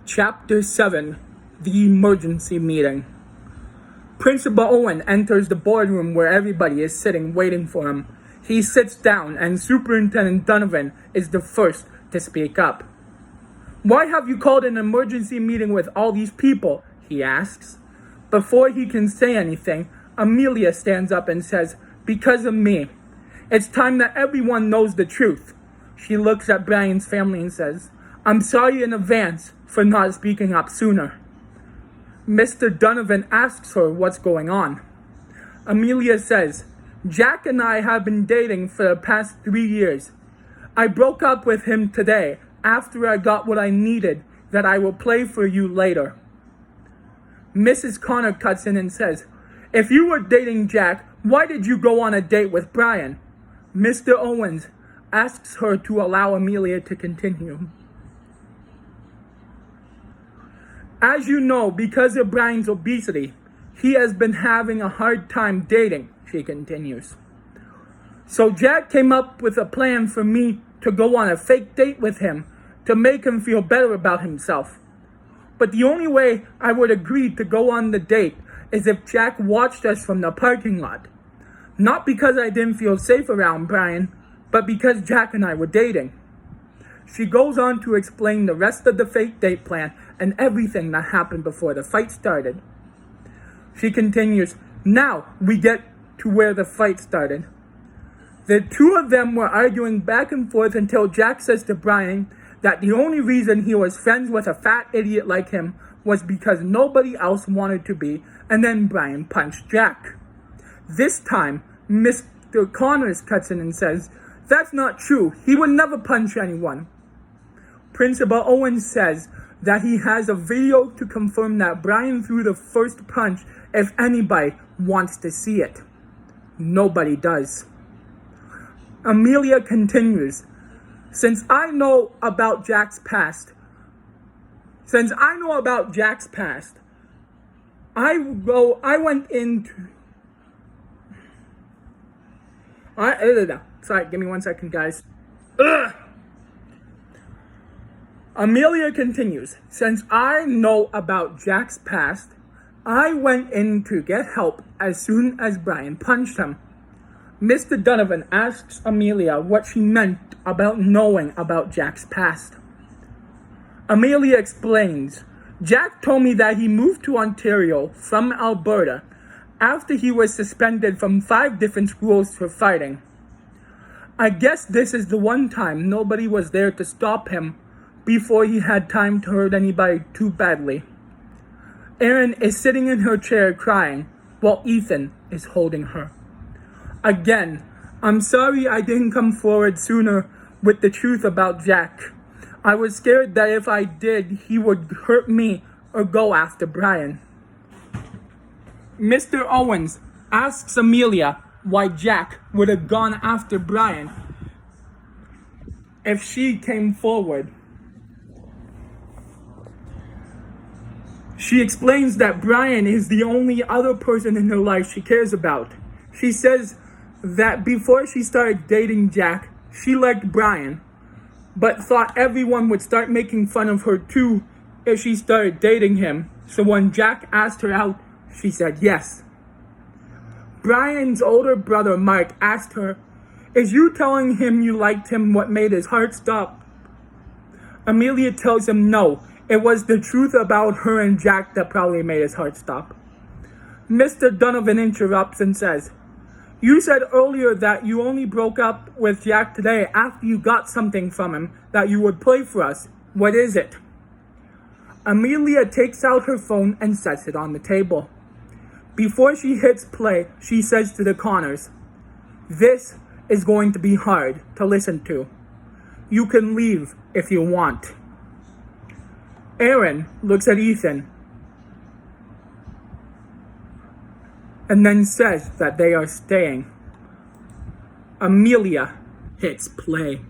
Chapter 7 The Emergency Meeting. Principal Owen enters the boardroom where everybody is sitting waiting for him. He sits down and Superintendent Donovan is the first to speak up. "Why have you called an emergency meeting with all these people?" he asks. Before he can say anything, Amelia stands up and says, "Because of me. It's time that everyone knows the truth." She looks at Brian's family and says, "I'm sorry in advance for not speaking up sooner." Mr. Donovan asks her what's going on. Amelia says, "Jack and I have been dating for the past 3 years. I broke up with him today after I got what I needed that I will play for you later." Mrs. Connor cuts in and says, "If you were dating Jack, why did you go on a date with Brian?" Mr. Owens asks her to allow Amelia to continue. "As you know, because of Brian's obesity, he has been having a hard time dating," she continues. "So Jack came up with a plan for me to go on a fake date with him to make him feel better about himself. But the only way I would agree to go on the date is if Jack watched us from the parking lot. Not because I didn't feel safe around Brian, but because Jack and I were dating." She goes on to explain the rest of the fake date plan and everything that happened before the fight started. She continues, "Now we get to where the fight started. The two of them were arguing back and forth until Jack says to Brian that the only reason he was friends with a fat idiot like him was because nobody else wanted to be, and then Brian punched Jack. This time, Mr. Connors cuts in and says, 'That's not true. He would never punch anyone.' Principal Owens says that he has a video to confirm that Brian threw the first punch if anybody wants to see it. Nobody does." Amelia continues, Since I know about Jack's past, I went into... Sorry, give me 1 second, guys. Amelia continues, "Since I know about Jack's past, I went in to get help as soon as Brian punched him." Mr. Donovan asks Amelia what she meant about knowing about Jack's past. Amelia explains, "Jack told me that he moved to Ontario from Alberta after he was suspended from 5 different schools for fighting. I guess this is the one time nobody was there to stop him before he had time to hurt anybody too badly." Erin is sitting in her chair crying while Ethan is holding her. "Again, I'm sorry I didn't come forward sooner with the truth about Jack. I was scared that if I did, he would hurt me or go after Brian." Mr. Owens asks Amelia why Jack would have gone after Brian if she came forward. She explains that Brian is the only other person in her life she cares about. She says that before she started dating Jack, she liked Brian, but thought everyone would start making fun of her too if she started dating him. So when Jack asked her out, she said yes. Brian's older brother Mike asked her, "Is you telling him you liked him what made his heart stop?" Amelia tells him no, it was the truth about her and Jack that probably made his heart stop. Mr. Donovan interrupts and says, "You said earlier that you only broke up with Jack today after you got something from him that you would play for us. What is it?" Amelia takes out her phone and sets it on the table. Before she hits play, she says to the Connors, "This is going to be hard to listen to. You can leave if you want." Erin looks at Ethan and then says that they are staying. Amelia hits play.